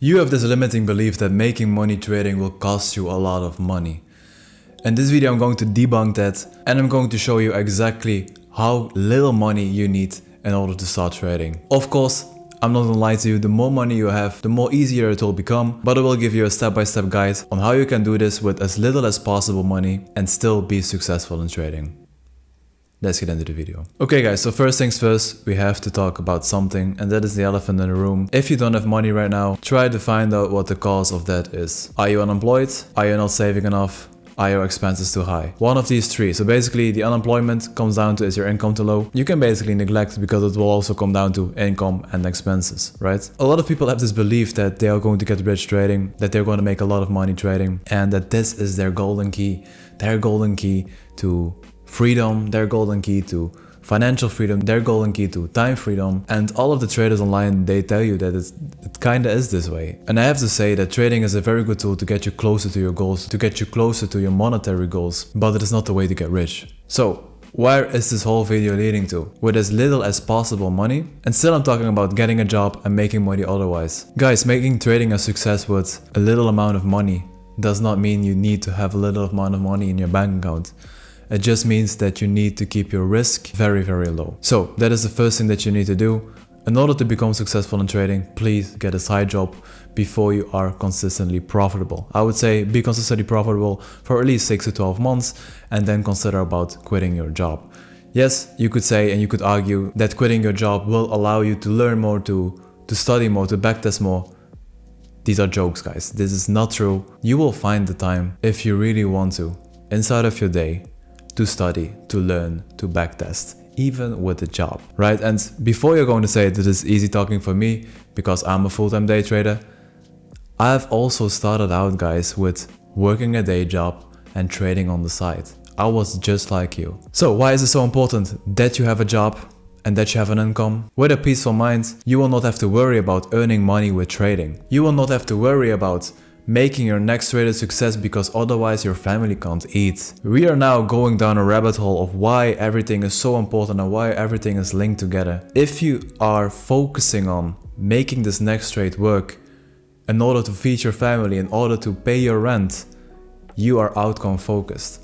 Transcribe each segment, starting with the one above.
You have this limiting belief that making money trading will cost you a lot of money. In this video I'm going to debunk that, and I'm going to show you exactly how little money you need in order to start trading. Of course, I'm not gonna lie to you, the more money you have, the more easier it will become, but I will give you a step-by-step guide on how you can do this with as little as possible money and still be successful in trading. Let's get into the video. Okay guys, so first things first, we have to talk about something, and that is the elephant in the room. If you don't have money right now, try to find out what the cause of that is. Are you unemployed? Are you not saving enough? Are your expenses too high? One of these three. So basically the unemployment comes down to, is your income too low? You can basically neglect because it will also come down to income and expenses, right? A lot of people have this belief that they are going to get rich trading, that they're going to make a lot of money trading, and that this is their golden key. Their golden key to freedom, their golden key to financial freedom, their golden key to time freedom. And all of the traders online, they tell you that it kinda is this way. And I have to say that trading is a very good tool to get you closer to your goals, to get you closer to your monetary goals, but it is not the way to get rich. So where is this whole video leading to? With as little as possible money? And still I'm talking about getting a job and making money otherwise. Guys, making trading a success with a little amount of money does not mean you need to have a little amount of money in your bank account. It just means that you need to keep your risk very, very low. So that is the first thing that you need to do. In order to become successful in trading, please get a side job before you are consistently profitable. I would say be consistently profitable for at least 6 to 12 months and then consider about quitting your job. Yes, you could say and you could argue that quitting your job will allow you to learn more, to study more, to backtest more. These are jokes, guys. This is not true. You will find the time, if you really want to, inside of your day, to study, to learn, to backtest, even with a job, right? And before you're going to say that it's easy talking for me because I'm a full-time day trader, I've also started out, guys, with working a day job and trading on the side. I was just like you. So why is it so important that you have a job and that you have an income? With a peaceful mind, you will not have to worry about earning money with trading. You will not have to worry about making your next trade a success because otherwise your family can't eat. We are now going down a rabbit hole of why everything is so important and why everything is linked together. If you are focusing on making this next trade work in order to feed your family, in order to pay your rent, you are outcome focused.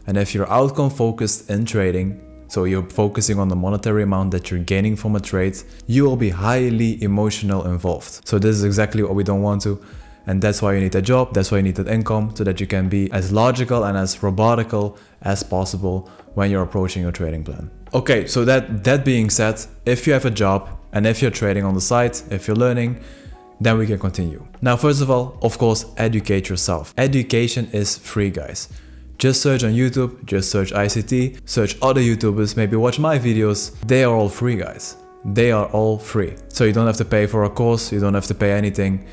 And if you're outcome focused in trading, so you're focusing on the monetary amount that you're gaining from a trade, you will be highly emotional involved. So this is exactly what we don't want to. And that's why you need a job, that's why you need that income, so that you can be as logical and as robotical as possible when you're approaching your trading plan. Okay, so that being said, if you have a job and if you're trading on the side, if you're learning, then we can continue. Now, first of all, of course, educate yourself. Education is free, guys. Just search on YouTube, just search ICT, search other YouTubers, maybe watch my videos. They are all free, guys. They are all free. So you don't have to pay for a course, you don't have to pay anything.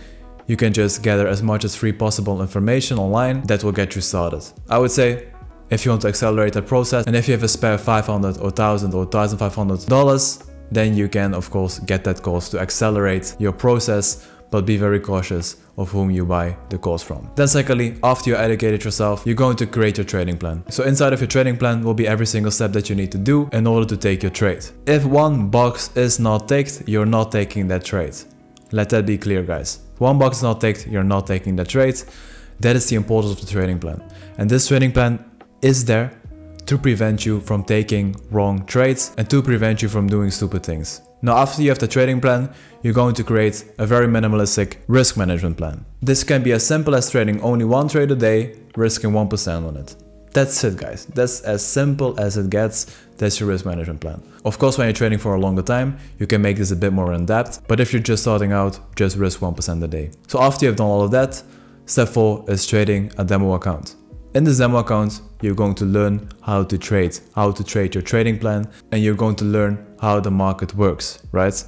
You can just gather as much as free possible information online that will get you started. I would say if you want to accelerate that process and if you have a spare $500 or $1,000 or $1,500, then you can of course get that course to accelerate your process, but be very cautious of whom you buy the course from. Then secondly, after you educated yourself, you're going to create your trading plan. So inside of your trading plan will be every single step that you need to do in order to take your trade. If one box is not ticked, you're not taking that trade. Let that be clear, guys. One box is not ticked, you're not taking the trade. That is the importance of the trading plan. And this trading plan is there to prevent you from taking wrong trades and to prevent you from doing stupid things. Now, after you have the trading plan, you're going to create a very minimalistic risk management plan. This can be as simple as trading only one trade a day, risking 1% on it. That's it, guys. That's as simple as it gets. That's your risk management plan. Of course, when you're trading for a longer time, you can make this a bit more in depth. But if you're just starting out, just risk 1% a day. So after you've done all of that, step 4 is trading a demo account. In this demo account, you're going to learn how to trade your trading plan, and you're going to learn how the market works, right?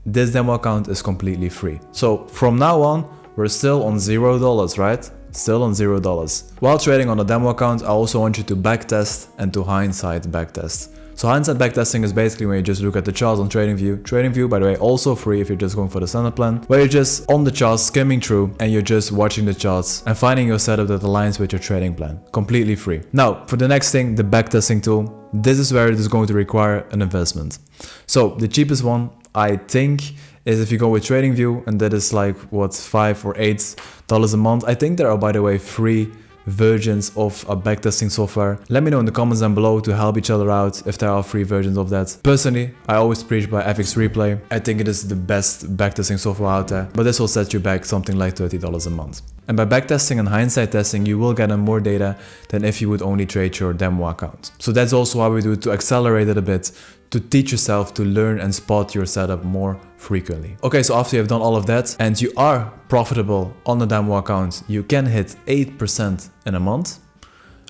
This demo account is completely free. So from now on, we're still on $0, right? Still on $0. While trading on a demo account, I also want you to backtest and to hindsight backtest. So hindsight backtesting is basically when you just look at the charts on TradingView. TradingView, by the way, also free if you're just going for the standard plan, where you're just on the charts skimming through and you're just watching the charts and finding your setup that aligns with your trading plan. Completely free. Now, for the next thing, the backtesting tool, this is where it is going to require an investment. So the cheapest one, I think, is if you go with TradingView, and that is like what, $5 or $8 a month. I think there are, by the way, free versions of a backtesting software. Let me know in the comments down below to help each other out if there are free versions of that. Personally, I always preach by FX Replay. I think it is the best backtesting software out there, but this will set you back something like $30 a month. And by backtesting and hindsight testing, you will get more data than if you would only trade your demo account. So that's also why we do it, to accelerate it a bit, to teach yourself to learn and spot your setup more frequently. Okay, so after you've done all of that and you are profitable on the demo account, you can hit 8% in a month.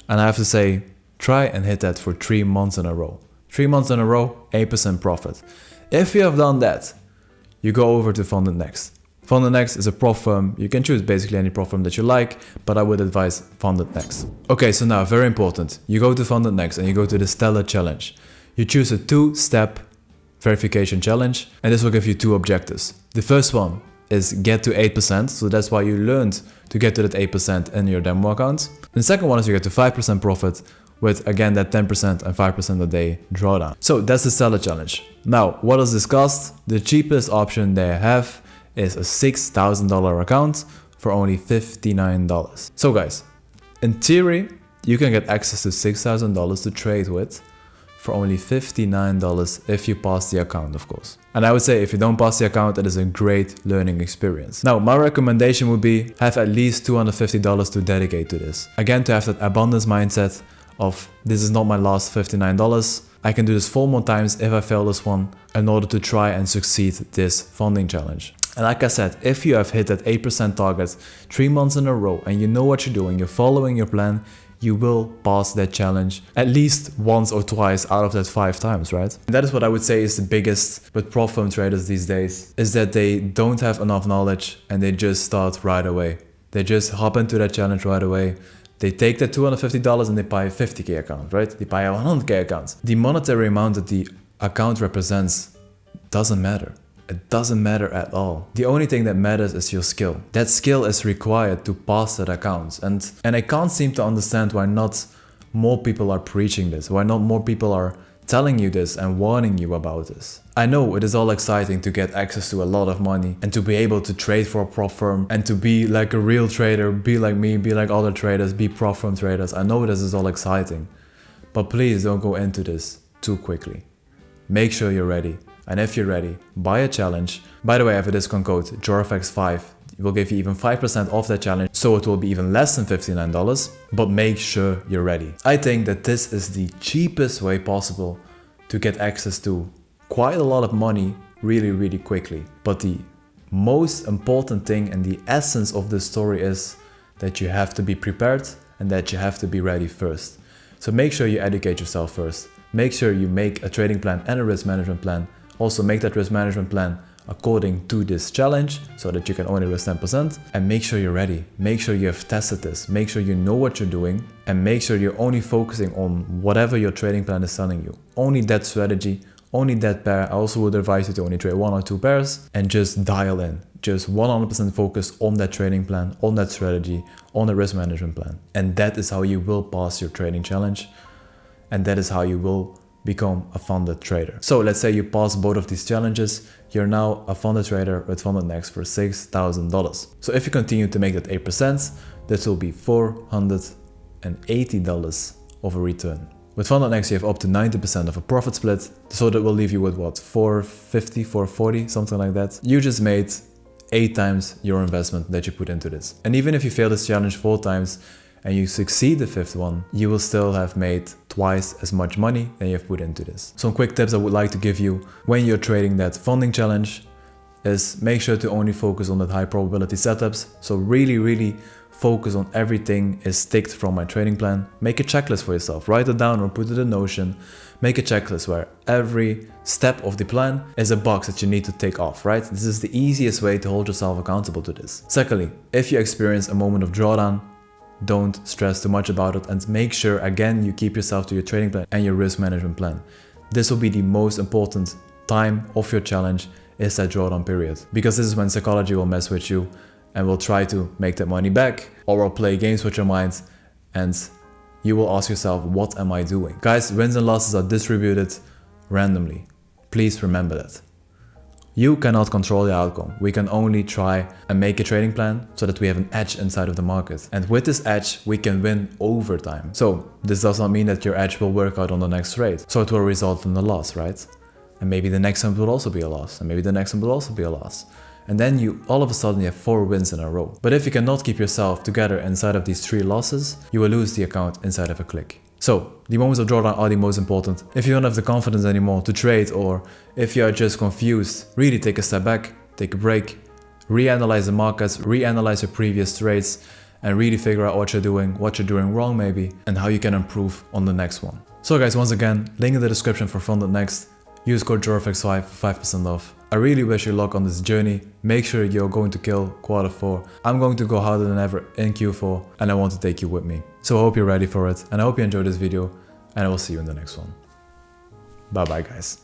And I have to say, try and hit that for 3 months in a row. 3 months in a row, 8% profit. If you have done that, you go over to Funded Next. Funded Next is a prop firm. You can choose basically any prop firm that you like, but I would advise Funded Next. Okay, so now very important. You go to Funded Next and you go to the Stellar Challenge. You choose a 2-step verification challenge, and this will give you 2 objectives. The first one is get to 8%, so that's why you learned to get to that 8% in your demo account. And the second one is you get to 5% profit with, again, that 10% and 5% a day drawdown. So that's the Stellar Challenge. Now, what does this cost? The cheapest option they have is a $6,000 account for only $59. So guys, in theory, you can get access to $6,000 to trade with for only $59 if you pass the account, of course. And I would say if you don't pass the account, it is a great learning experience. Now, my recommendation would be have at least $250 to dedicate to this. Again, to have that abundance mindset of this is not my last $59. I can do this 4 more times if I fail this one in order to try and succeed this funding challenge. And like I said, if you have hit that 8% target 3 months in a row and you know what you're doing, you're following your plan, you will pass that challenge at least once or twice out of that 5 times, right? And that is what I would say is the biggest with prop firm traders these days, is that they don't have enough knowledge and they just start right away. They just hop into that challenge right away. They take that $250 and they buy a 50K account, right? They buy a 100K account. The monetary amount that the account represents doesn't matter. It doesn't matter at all. The only thing that matters is your skill. That skill is required to pass that account. And I can't seem to understand why not more people are preaching this, why not more people are telling you this and warning you about this. I know it is all exciting to get access to a lot of money and to be able to trade for a prop firm and to be like a real trader, be like me, be like other traders, be prop firm traders. I know this is all exciting, but please don't go into this too quickly. Make sure you're ready. And if you're ready, buy a challenge. By the way, I have a discount code JORFX5. It will give you even 5% off that challenge, so it will be even less than $59, but make sure you're ready. I think that this is the cheapest way possible to get access to quite a lot of money really quickly. But the most important thing and the essence of this story is that you have to be prepared and that you have to be ready first. So make sure you educate yourself first. Make sure you make a trading plan and a risk management plan. Also make that risk management plan according to this challenge so that you can only risk 10%, and make sure you're ready. Make sure you have tested this, make sure you know what you're doing, and make sure you're only focusing on whatever your trading plan is telling you. Only that strategy, only that pair. I also would advise you to only trade 1 or 2 pairs and just dial in. Just 100% focus on that trading plan, on that strategy, on the risk management plan. And that is how you will pass your trading challenge, and that is how you will become a funded trader. So let's say you pass both of these challenges, you're now a funded trader with Funded Next for $6,000. So if you continue to make that 8%, this will be $480 of a return. With Funded Next, you have up to 90% of a profit split, so that will leave you with what, 450, 440, something like that. You just made 8 times your investment that you put into this. And even if you fail this challenge 4 times, and you succeed the 5th one, you will still have made twice as much money than you have put into this. Some quick tips I would like to give you when you're trading that funding challenge is make sure to only focus on that high probability setups. So really focus on everything is ticked from my trading plan. Make a checklist for yourself, write it down or put it in Notion. Make a checklist where every step of the plan is a box that you need to tick off, right? This is the easiest way to hold yourself accountable to this. Secondly, if you experience a moment of drawdown, don't stress too much about it and make sure again you keep yourself to your trading plan and your risk management plan. This will be the most important time of your challenge, is that drawdown period, because this is when psychology will mess with you and will try to make that money back, or will play games with your mind and you will ask yourself, what am I doing? Guys, wins and losses are distributed randomly. Please remember that. You cannot control the outcome. We can only try and make a trading plan so that we have an edge inside of the market. And with this edge, we can win over time. So this does not mean that your edge will work out on the next trade. So it will result in a loss, right? And maybe the next one will also be a loss. And maybe the next one will also be a loss. And then you all of a sudden you have 4 wins in a row. But if you cannot keep yourself together inside of these 3 losses, you will lose the account inside of a click. So the moments of drawdown are the most important. If you don't have the confidence anymore to trade, or if you are just confused, really take a step back, take a break, reanalyze the markets, reanalyze your previous trades, and really figure out what you're doing wrong maybe, and how you can improve on the next one. So guys, once again, link in the description for Funded Next. Use code JORFX5 for 5% off. I really wish you luck on this journey. Make sure you're going to kill Q4. I'm going to go harder than ever in Q4, and I want to take you with me. So I hope you're ready for it, and I hope you enjoyed this video, and I will see you in the next one. Bye bye guys.